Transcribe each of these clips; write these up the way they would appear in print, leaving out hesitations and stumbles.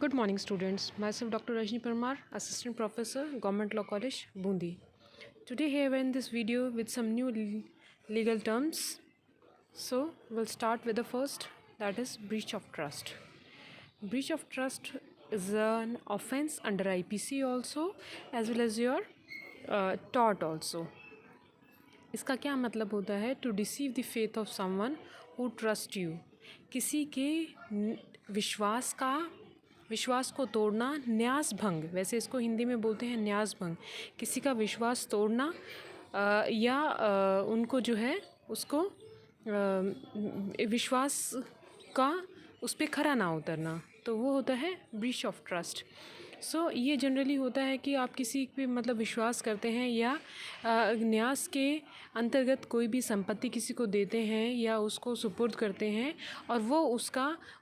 Good morning, students. Myself, Dr. Rajni Parmar, Assistant Professor, Government Law College, Bundi. Today, here in this video with some new legal terms. So, we'll start with the first, that is breach of trust. Breach of trust is an offense under IPC also, as well as your tort also. इसका क्या मतलब होता है? To deceive the faith of someone who trust you. किसी के विश्वास को तोड़ना, न्यास भंग, वैसे इसको हिंदी में बोलते हैं न्यास भंग. किसी का विश्वास तोड़ना या उनको जो है उसको विश्वास का उस पर खरा ना उतरना, तो वो होता है ब्रीच ऑफ ट्रस्ट. सो ये जनरली होता है कि आप किसी पे मतलब विश्वास करते हैं या न्यास के अंतर्गत कोई भी संपत्ति किसी को देते हैं या उसको सुपुर्द करते हैं और वो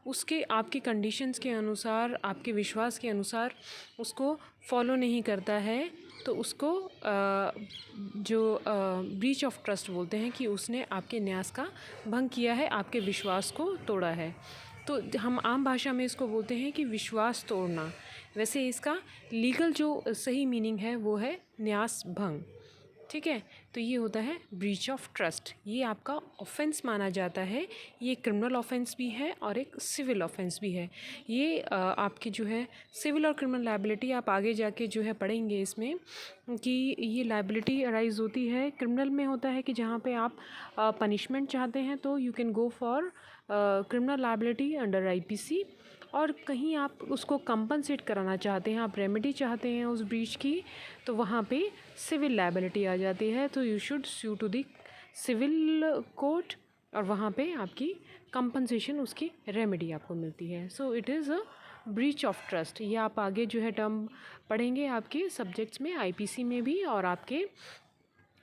उसके आपके कंडीशंस के अनुसार, आपके विश्वास के अनुसार उसको फॉलो नहीं करता है, तो उसको जो ब्रीच ऑफ ट्रस्ट बोलते हैं कि उसने आपके न्यास का भंग किया है, आपके विश्वास को तोड़ा है. तो हम आम भाषा में इसको बोलते हैं कि विश्वास तोड़ना. वैसे इसका लीगल जो सही मीनिंग है वो है न्यास भंग. ठीक है, तो ये होता है ब्रीच ऑफ ट्रस्ट. ये आपका ऑफेंस माना जाता है. ये क्रिमिनल ऑफेंस भी है और एक सिविल ऑफेंस भी है. ये आपकी जो है सिविल और क्रिमिनल लायबिलिटी आप आगे जाके जो है पढ़ेंगे इसमें कि ये लायबिलिटी अराइज होती है. क्रिमिनल में होता है कि जहाँ पे आप पनिशमेंट चाहते हैं तो you can go for criminal liability under IPC, और कहीं आप उसको कंपनसेट कराना चाहते हैं, आप रेमेडी चाहते हैं उस ब्रीच की, तो वहाँ पे सिविल लायबिलिटी आ जाती है. तो you should sue to the civil court और वहाँ पे आपकी कंपनसेशन, उसकी रेमेडी आपको मिलती है. So it is a breach of trust. ये आप आगे जो है टर्म पढ़ेंगे आपके सब्जेक्ट्स में, IPC में भी और आपके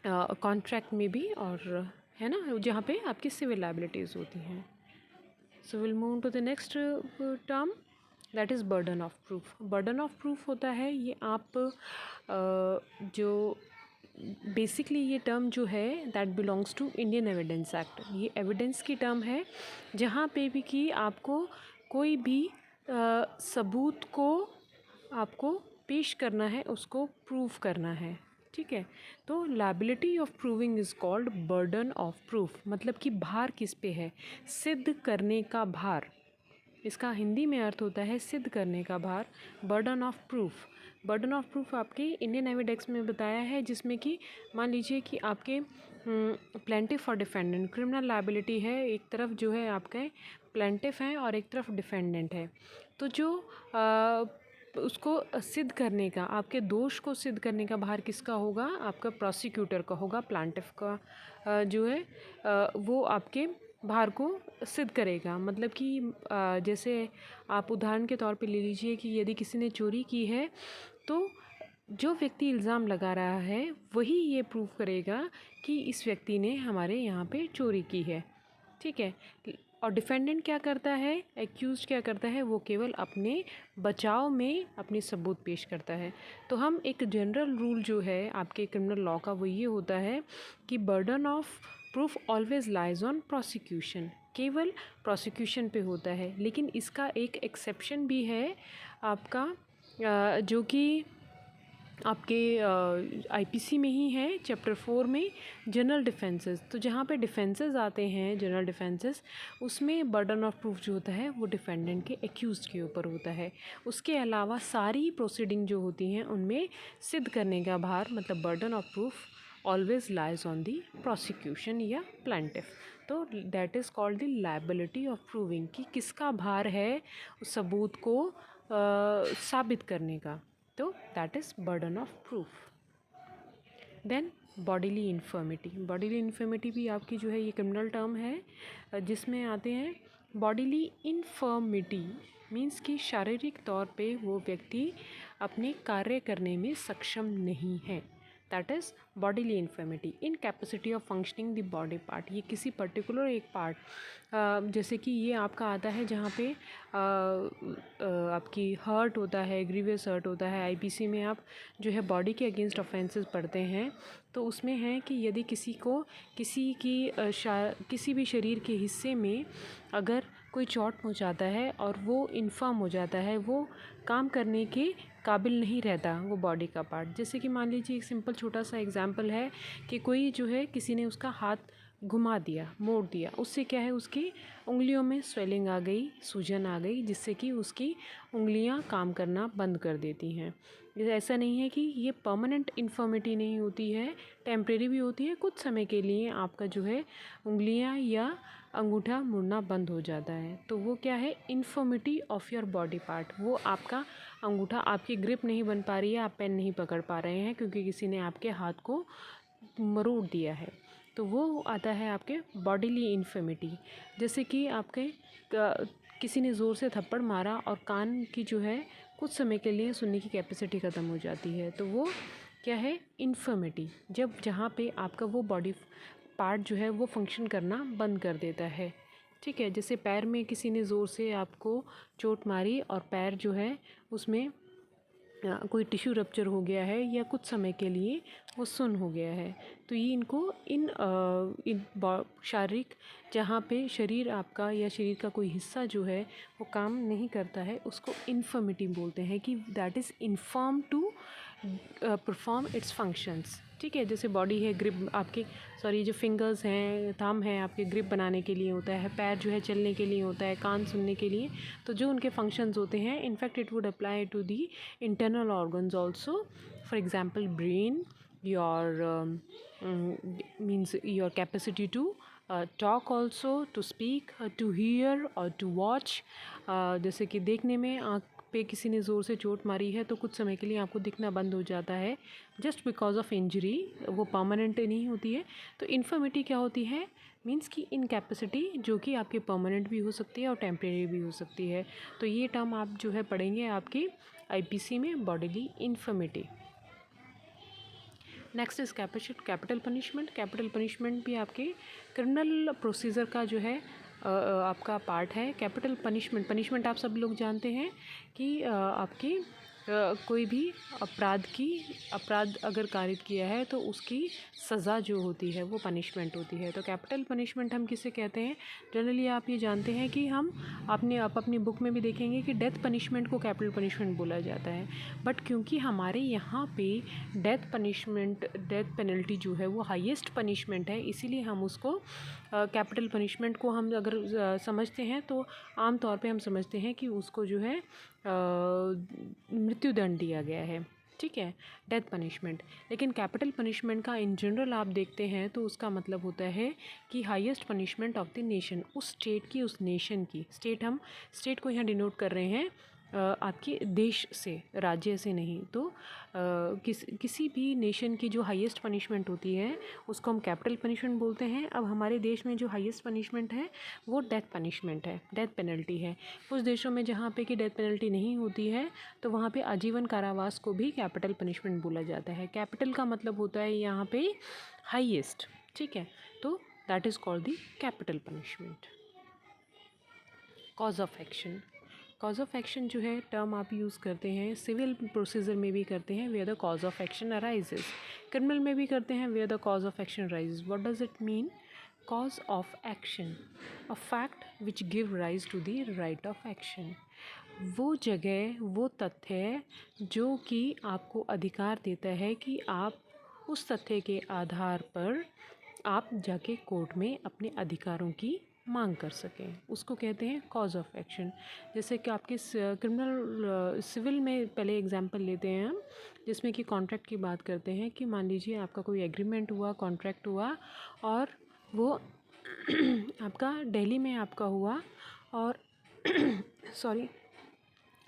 कॉन्ट्रैक्ट में भी, और है ना, जहाँ पे आपकी सिविल लायबिलिटीज़ होती हैं. So we'll move to the next term, that is burden of proof. burden of proof होता है ये आप जो बेसिकली ये टर्म जो है that belongs to Indian evidence act. ये एविडेंस की टर्म है जहाँ पे भी कि आपको कोई भी सबूत को आपको पेश करना है, उसको प्रूव करना है. ठीक है, तो liability of proving is called burden of proof. मतलब कि भार किस पे है? सिद्ध करने का भार. इसका हिंदी में अर्थ होता है सिद्ध करने का भार, burden of proof. Burden of proof आपके इंडियन एविडेंस में बताया है, जिसमें कि मान लीजिए कि आपके प्लेंटिफ और डिफेंडेंट, क्रिमिनल लायबिलिटी है, एक तरफ जो है आपके प्लेंटिफ हैं और एक तरफ डिफेंडेंट है. तो जो उसको सिद्ध करने का, आपके दोष को सिद्ध करने का भार किसका होगा? आपका प्रोसिक्यूटर का होगा. प्लांटिफ का जो है वो आपके भार को सिद्ध करेगा. मतलब कि जैसे आप उदाहरण के तौर पे ले लीजिए कि यदि किसी ने चोरी की है तो जो व्यक्ति इल्ज़ाम लगा रहा है वही ये प्रूव करेगा कि इस व्यक्ति ने हमारे यहाँ पे चोरी की है. ठीक है, और डिफेंडेंट क्या करता है, एक्यूज़ क्या करता है, वो केवल अपने बचाव में अपनी सबूत पेश करता है. तो हम एक जनरल रूल जो है आपके क्रिमिनल लॉ का वो ये होता है कि burden of proof always lies on prosecution. केवल प्रोसिक्यूशन पे होता है. लेकिन इसका एक एक्सेप्शन भी है आपका जो कि आपके IPC में ही है, चैप्टर 4 में, जनरल डिफेंसेस. तो जहाँ पे डिफेंसेस आते हैं, जनरल डिफेंसेस, उसमें बर्डन ऑफ प्रूफ जो होता है वो डिफेंडेंट के एक्यूज़ के ऊपर होता है. उसके अलावा सारी प्रोसीडिंग जो होती हैं उनमें सिद्ध करने का भार, मतलब burden of proof always lies on the prosecution या प्लेंटिफ. तो that is called the liability of proving, कि किसका भार है उस सबूत को साबित करने का. तो that is burden of proof. Then bodily infirmity. Bodily infirmity भी आपकी जो है ये क्रिमिनल टर्म है, जिसमें आते हैं बॉडीली इन्फर्मिटी मीन्स कि शारीरिक तौर पे वो व्यक्ति अपने कार्य करने में सक्षम नहीं है. That is bodily infirmity. Incapacity of functioning the body part. ये किसी पर्टिकुलर एक पार्ट, जैसे कि ये आपका आता है जहाँ पे आपकी हर्ट होता है, ग्रीवियस हर्ट होता है. IPC में आप जो है बॉडी के अगेंस्ट ऑफेंसेस पढ़ते हैं, तो उसमें है कि यदि किसी को किसी भी शरीर के हिस्से में अगर कोई चोट पहुंचाता है और वो इन्फर्म हो जाता है, वो काम करने के काबिल नहीं रहता वो बॉडी का पार्ट। जैसे कि मान लीजिए एक सिंपल छोटा सा एग्जांपल है कि कोई जो है किसी ने उसका हाथ घुमा दिया, मोड़ दिया, उससे क्या है उसकी उंगलियों में स्वेलिंग आ गई, सूजन आ गई, जिससे कि उसकी उंगलियां काम करना बंद कर देती हैं। ऐसा नहीं है कि ये परमानेंट इन्फर्मिटी नहीं होती है, टेम्परेरी भी होती है। कुछ समय के लिए आपका जो है उंगलियां या अंगूठा मुड़ना बंद हो जाता है, तो वो क्या है, infirmity of your body part. वो आपका अंगूठा, आपकी ग्रिप नहीं बन पा रही है, आप पेन नहीं पकड़ पा रहे हैं क्योंकि किसी ने आपके हाथ को मरोड़ दिया है, तो वो आता है आपके बॉडीली इन्फर्मिटी। जैसे कि आपके किसी ने ज़ोर से थप्पड़ मारा और कान की जो है कुछ समय के लिए सुनने की कैपेसिटी ख़त्म हो जाती है, तो वो क्या है, इन्फर्मिटी। जब जहाँ पे आपका वो बॉडी पार्ट जो है वो फंक्शन करना बंद कर देता है। ठीक है, जैसे पैर में किसी ने ज़ोर से आपको चोट मारी और पैर जो है उसमें कोई टिश्यू रप्चर हो गया है या कुछ समय के लिए वो सुन्न हो गया है, तो ये इनको इन शारीरिक, जहाँ पे शरीर आपका या शरीर का कोई हिस्सा जो है वो काम नहीं करता है, उसको इन्फर्मिटी बोलते हैं कि that is infirm to perform its functions. ठीक है, जैसे बॉडी है, ग्रिप आपके जो फिंगर्स हैं, थंब हैं, आपके ग्रिप बनाने के लिए होता है, पैर जो है चलने के लिए होता है, कान सुनने के लिए, तो जो उनके फंक्शंस होते हैं, in fact it would apply to the internal organs also. For example brain, your means your capacity to talk also, to speak, to hear or to watch। जैसे कि देखने में, आँख पे किसी ने ज़ोर से चोट मारी है तो कुछ समय के लिए आपको दिखना बंद हो जाता है, जस्ट बिकॉज ऑफ इंजरी, वो परमानेंट नहीं होती है। तो इन्फर्मिटी क्या होती है, मीन्स की इनकैपेसिटी, जो कि आपकी परमानेंट भी हो सकती है और टेम्परेरी भी हो सकती है। तो ये टर्म आप जो है पढ़ेंगे आपकी आईपीसी में, bodily infirmity. Next is capital punishment. Capital punishment भी आपके क्रिमिनल प्रोसीजर का जो है आपका पार्ट है। कैपिटल पनिशमेंट आप सब लोग जानते हैं कि आपकी कोई भी अपराध अगर कारित किया है तो उसकी सज़ा जो होती है वो पनिशमेंट होती है। तो कैपिटल पनिशमेंट हम किसे कहते हैं, जनरली आप ये जानते हैं कि आप अपनी बुक में भी देखेंगे कि डेथ पनिशमेंट को कैपिटल पनिशमेंट बोला जाता है। बट क्योंकि हमारे यहाँ पे डेथ पेनल्टी जो है वो हाईएस्ट पनिशमेंट है, इसीलिए हम उसको कैपिटल पनिशमेंट को हम अगर समझते हैं तो आम तौर पे हम समझते हैं कि उसको जो है मृत्युदंड दिया गया है। ठीक है, डेथ पनिशमेंट। लेकिन कैपिटल पनिशमेंट का इन जनरल आप देखते हैं तो उसका मतलब होता है कि highest punishment of the nation, उस स्टेट की, उस नेशन की। स्टेट को यहाँ डिनोट कर रहे हैं आपके देश से, राज्य से नहीं। तो किसी भी नेशन की जो हाईएस्ट पनिशमेंट होती है उसको हम कैपिटल पनिशमेंट बोलते हैं। अब हमारे देश में जो हाईएस्ट पनिशमेंट है वो डेथ पनिशमेंट है, डेथ पेनल्टी है। कुछ देशों में जहाँ पे कि डेथ पेनल्टी नहीं होती है तो वहाँ पे आजीवन कारावास को भी कैपिटल पनिशमेंट बोला जाता है। कैपिटल का मतलब होता है यहाँ पे हाईएस्ट। ठीक है, तो that is called the capital punishment. Cause of action. Cause of action जो है टर्म आप यूज़ करते हैं, सिविल प्रोसीजर में भी करते हैं, where the cause of action arises. Criminal में भी करते हैं, where the cause of action arises. What does it mean? Cause of action, a fact which give rise to the right of action. वो जगह, वो तथ्य जो कि आपको अधिकार देता है कि आप उस तथ्य के आधार पर आप जाके कोर्ट में अपने अधिकारों की मांग कर सकें, उसको कहते हैं कॉज ऑफ एक्शन। जैसे कि आपके सिविल में पहले एग्जांपल लेते हैं हम, जिसमें कि कॉन्ट्रैक्ट की बात करते हैं कि मान लीजिए आपका कोई एग्रीमेंट हुआ, कॉन्ट्रैक्ट हुआ और वो आपका दिल्ली में आपका हुआ और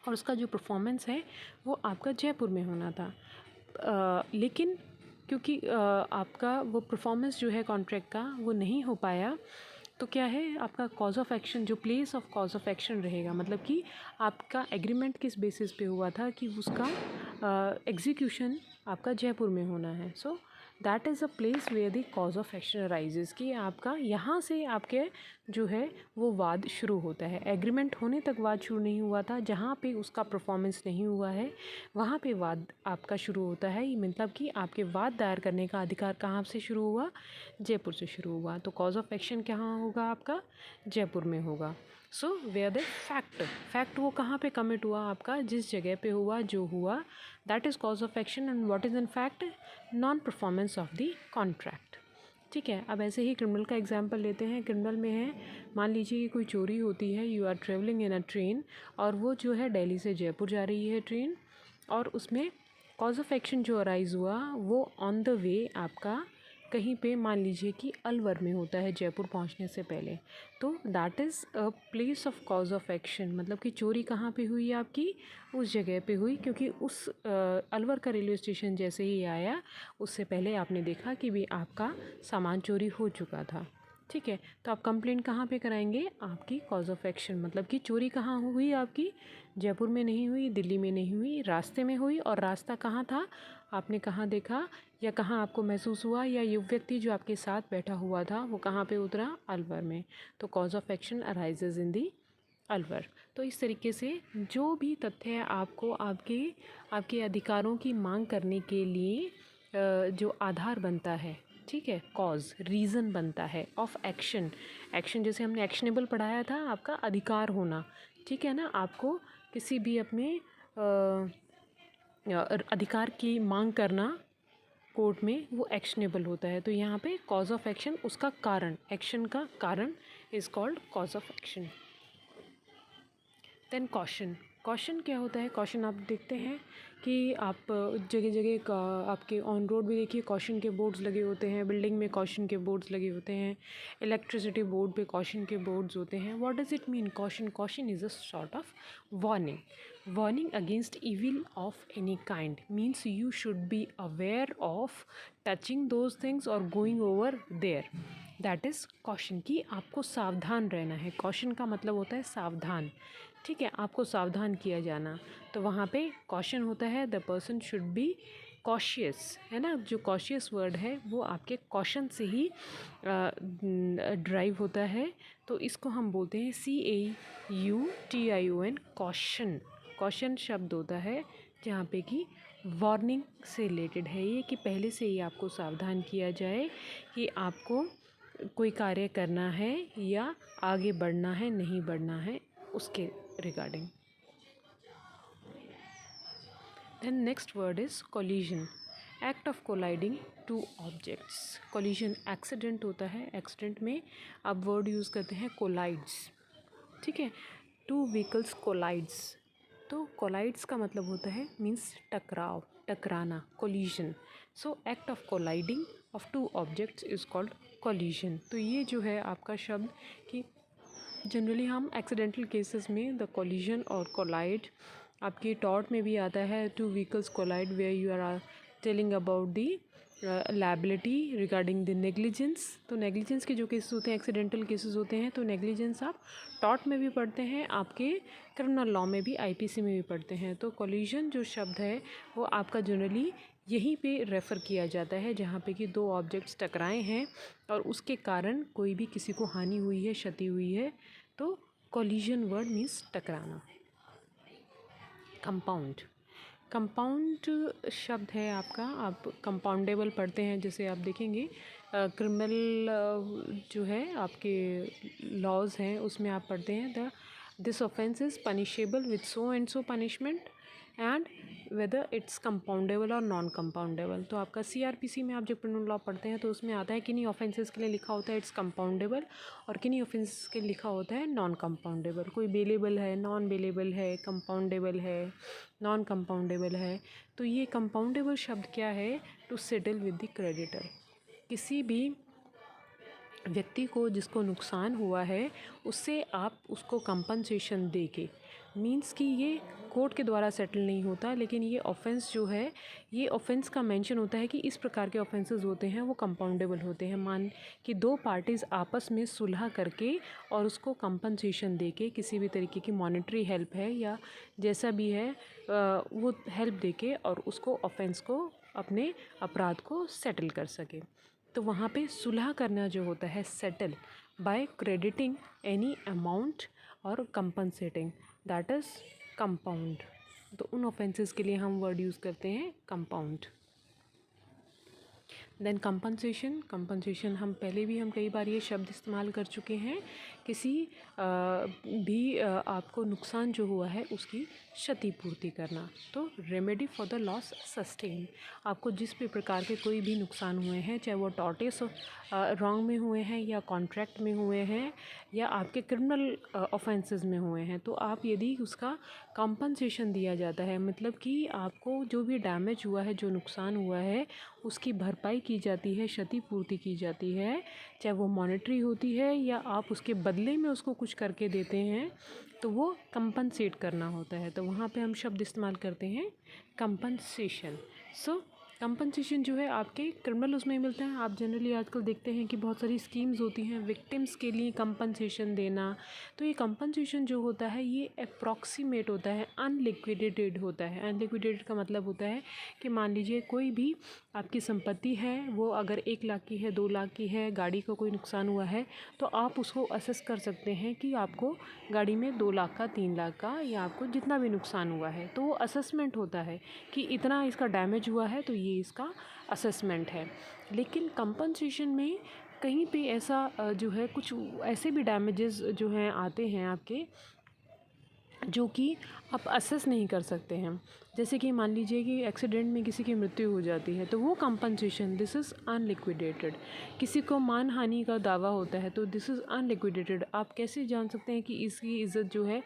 और उसका जो परफॉर्मेंस है वो आपका जयपुर में होना था। लेकिन क्योंकि आपका वो परफॉर्मेंस जो है कॉन्ट्रैक्ट का वो नहीं हो पाया, तो क्या है, आपका कॉज ऑफ एक्शन, जो place of cause of action रहेगा, मतलब कि आपका एग्रीमेंट किस बेसिस पे हुआ था कि उसका एग्जीक्यूशन आपका जयपुर में होना है। So that is a place where the cause of action arises, कि आपका यहाँ से आपके जो है वो वाद शुरू होता है। एग्रीमेंट होने तक वाद शुरू नहीं हुआ था, जहाँ पे उसका परफॉर्मेंस नहीं हुआ है वहाँ पे वाद आपका शुरू होता है। ये मतलब कि आपके वाद दायर करने का अधिकार कहाँ से शुरू हुआ? जयपुर से शुरू हुआ। तो कॉज ऑफ एक्शन कहाँ होगा? आपका जयपुर में होगा। सो वेयर द फैक्ट वो कहाँ पे कमिट हुआ आपका, जिस जगह पे हुआ, जो हुआ, that is cause of action. And what is in fact, non performance of the contract. ठीक है, अब ऐसे ही क्रिमिनल का एग्जांपल लेते हैं। क्रिमिनल में है, मान लीजिए कि कोई चोरी होती है, you are travelling in a train, और वो जो है दिल्ली से जयपुर जा रही है ट्रेन, और उसमें कॉज ऑफ एक्शन जो अराइज हुआ वो ऑन द वे आपका कहीं पे मान लीजिए कि अलवर में होता है जयपुर पहुंचने से पहले, तो that is a place of cause of action. मतलब कि चोरी कहाँ पे हुई आपकी, उस जगह पे हुई, क्योंकि उस अलवर का रेलवे स्टेशन जैसे ही आया उससे पहले आपने देखा कि भी आपका सामान चोरी हो चुका था। ठीक है, तो आप कंप्लेंट कहाँ पे कराएंगे, आपकी कॉज ऑफ एक्शन, मतलब कि चोरी कहाँ हुई आपकी, जयपुर में नहीं हुई, दिल्ली में नहीं हुई, रास्ते में हुई, और रास्ता कहाँ था, आपने कहाँ देखा या कहाँ आपको महसूस हुआ, या ये व्यक्ति जो आपके साथ बैठा हुआ था वो कहाँ पे उतरा, अलवर में। तो कॉज ऑफ एक्शन अराइजेज इन दी अलवर। तो इस तरीके से जो भी तथ्य आपको आपके आपके अधिकारों की मांग करने के लिए जो आधार बनता है, ठीक है, कॉज रीज़न बनता है ऑफ एक्शन। एक्शन जैसे हमने एक्शनेबल पढ़ाया था, आपका अधिकार होना, ठीक है ना, आपको किसी भी अपने अधिकार की मांग करना कोर्ट में, वो एक्शनेबल होता है। तो यहाँ पे कॉज ऑफ एक्शन, उसका कारण, एक्शन का कारण is called cause of action. Then caution. Caution क्या होता है, कॉशन आप देखते हैं कि आप जगह जगह आपके ऑन रोड भी देखिए कॉशन के बोर्ड्स लगे होते हैं, बिल्डिंग में कॉशन के बोर्ड्स लगे होते हैं, इलेक्ट्रिसिटी बोर्ड पे कॉशन के बोर्ड्स होते हैं। What does it mean caution? Caution is a sort of warning against evil of any kind, means you should be aware of touching those things or going over there, that is caution। कि आपको सावधान रहना है। Caution का मतलब होता है सावधान, ठीक है, आपको सावधान किया जाना। तो वहाँ पे कॉशन होता है the person should be cautious, है ना। जो कॉशियस वर्ड है वो आपके कॉशन से ही ड्राइव होता है। तो इसको हम बोलते हैं CAUTION, कॉशन। कॉशन शब्द होता है जहाँ पे कि वार्निंग से रिलेटेड है ये, कि पहले से ही आपको सावधान किया जाए कि आपको कोई कार्य करना है या आगे बढ़ना है, नहीं बढ़ना है, उसके regarding. Then next word is collision, act of colliding two objects. Collision accident होता है, एक्सीडेंट में आप वर्ड यूज़ करते हैं कोलाइड्स, ठीक है, टू व्हीकल्स कोलाइड्स। तो कोलाइड्स का मतलब होता है मीन्स टकराव, टकराना, collision. So act of colliding of two objects is called collision. तो ये जो है आपका शब्द कि जनरली हम एक्सीडेंटल केसेस में द कोलिजन और कोलाइड, आपकी टॉर्ट में भी आता है two vehicles collide where you are telling about the liability regarding the negligence. तो नेग्लिजेंस के जो केसेस होते हैं, एक्सीडेंटल केसेस होते हैं, तो नेग्लिजेंस आप टॉर्ट में भी पढ़ते हैं, आपके क्रिमिनल लॉ में भी, IPC में भी पढ़ते हैं। तो कोलिजन जो शब्द है वो आपका जनरली यहीं पे रेफ़र किया जाता है जहाँ पे कि दो ऑब्जेक्ट्स टकराए हैं और उसके कारण कोई भी किसी को हानि हुई है, क्षति हुई है। तो कोलिजन वर्ड मीन्स टकराना। कंपाउंड, कंपाउंड शब्द है आपका, आप कंपाउंडेबल पढ़ते हैं, जैसे आप देखेंगे क्रिमिनल जो है आपके लॉज हैं उसमें आप पढ़ते हैं this offence is punishable with so and so punishment and whether it's compoundable और नॉन कंपाउंडेबल। तो आपका CRPC में आप जब क्रिमिनल लॉ पढ़ते हैं तो उसमें आता है किन्हीं ऑफेंसेस के लिए लिखा होता है इट्स कंपाउंडेबल और किन्हीं ऑफेंसेस के लिए लिखा होता है नॉन कंपाउंडेबल। कोई बेलेबल है, नॉन बेलेबल है, कंपाउंडेबल है, नॉन कंपाउंडेबल है। तो ये कंपाउंडेबल शब्द क्या है, to settle with the creditor. किसी भी व्यक्ति को जिसको नुकसान हुआ है उससे आप उसको कंपनसेशन दे के, मीन्स कि ये कोर्ट के द्वारा सेटल नहीं होता, लेकिन ये ऑफेंस जो है, ये ऑफेंस का मेंशन होता है कि इस प्रकार के ऑफेंसेस होते हैं वो कंपाउंडेबल होते हैं। मान कि दो पार्टीज़ आपस में सुलह करके और उसको कंपनसेशन दे के, किसी भी तरीके की मॉनेटरी हेल्प है या जैसा भी है वो हेल्प दे के और उसको ऑफेंस को, अपने अपराध को सेटल कर सके। तो वहाँ पे सुलह करना जो होता है, settle by crediting any amount और कंपनसेटिंग, दैट इज़ कंपाउंड। तो उन ऑफेंसेस के लिए हम वर्ड यूज़ करते हैं कंपाउंड। देन कंपनसेशन, कंपनसेशन हम पहले भी कई बार ये शब्द इस्तेमाल कर चुके हैं किसी भी आपको नुकसान जो हुआ है उसकी क्षतिपूर्ति करना। तो remedy for the loss sustain, आपको जिस भी प्रकार के कोई भी नुकसान हुए हैं, चाहे वो टॉर्टिस रॉन्ग में हुए हैं या कॉन्ट्रैक्ट में हुए हैं या आपके क्रिमिनल ऑफेंसेस में हुए हैं, तो आप यदि उसका कंपनसेशन दिया जाता है, मतलब कि आपको जो भी डैमेज हुआ है, जो नुकसान हुआ है, उसकी भरपाई की जाती है, क्षतिपूर्ति की जाती है, चाहे वो मॉनेटरी होती है या आप उसके बदले में उसको कुछ करके देते हैं, तो वो कंपनसेट करना होता है। तो वहाँ पे हम शब्द इस्तेमाल करते हैं कंपनसेशन। सो कंपनसेशन जो है आपके क्रिमिनल उसमें मिलता है। आप जनरली आजकल देखते हैं कि बहुत सारी स्कीम्स होती हैं विक्टिम्स के लिए कंपनसेशन देना। तो ये कंपनसेशन जो होता है ये अप्रॉक्सीमेट होता है, अनलिक्विडेटेड होता है। अनलिक्विडेटेड का मतलब होता है कि मान लीजिए कोई भी आपकी संपत्ति है, वो अगर 1 लाख की है, 2 लाख की है, गाड़ी का कोई नुकसान हुआ है, तो आप उसको असेस कर सकते हैं कि आपको गाड़ी में 2 लाख का, 3 लाख का, या आपको जितना भी नुकसान हुआ है, तो वो असेसमेंट होता है कि इतना इसका डैमेज हुआ है, तो ये इसका असेसमेंट है। लेकिन कंपनसेशन में कहीं पे ऐसा जो है कुछ ऐसे भी डैमेजेस जो हैं आते हैं आपके, जो कि आप असेस नहीं कर सकते हैं। जैसे कि मान लीजिए कि एक्सीडेंट में किसी की मृत्यु हो जाती है, तो वो कंपनसेशन दिस इज़ अनलिक्विडेटेड। किसी को मानहानि का दावा होता है, तो दिस इज़ अनलिक्विडेटेड। आप कैसे जान सकते हैं कि इसकी इज़्ज़त जो है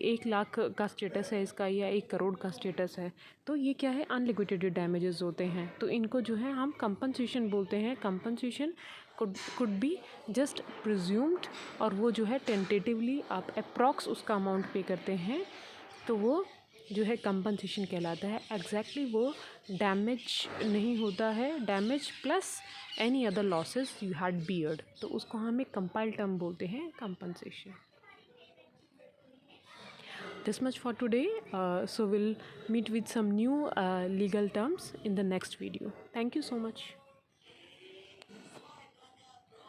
1 लाख का स्टेटस है इसका या 1 करोड़ का स्टेटस है, तो ये क्या है, अनलिक्विडेटेड डैमेजेस होते हैं। तो इनको जो है हम कंपनसेशन बोलते हैं। Compensation could be just presumed, और वो जो है टेंटेटिवली आप अप्रॉक्स उसका अमाउंट पे करते हैं, तो वो जो है कंपनसेशन कहलाता है। एग्जैक्टली वो डैमेज नहीं होता है, damage plus any other losses you had beard, तो उसको हम एक कंपाइल टर्म बोलते हैं compensation. This much for today. So we'll meet with some new legal terms in the next video. Thank you so much.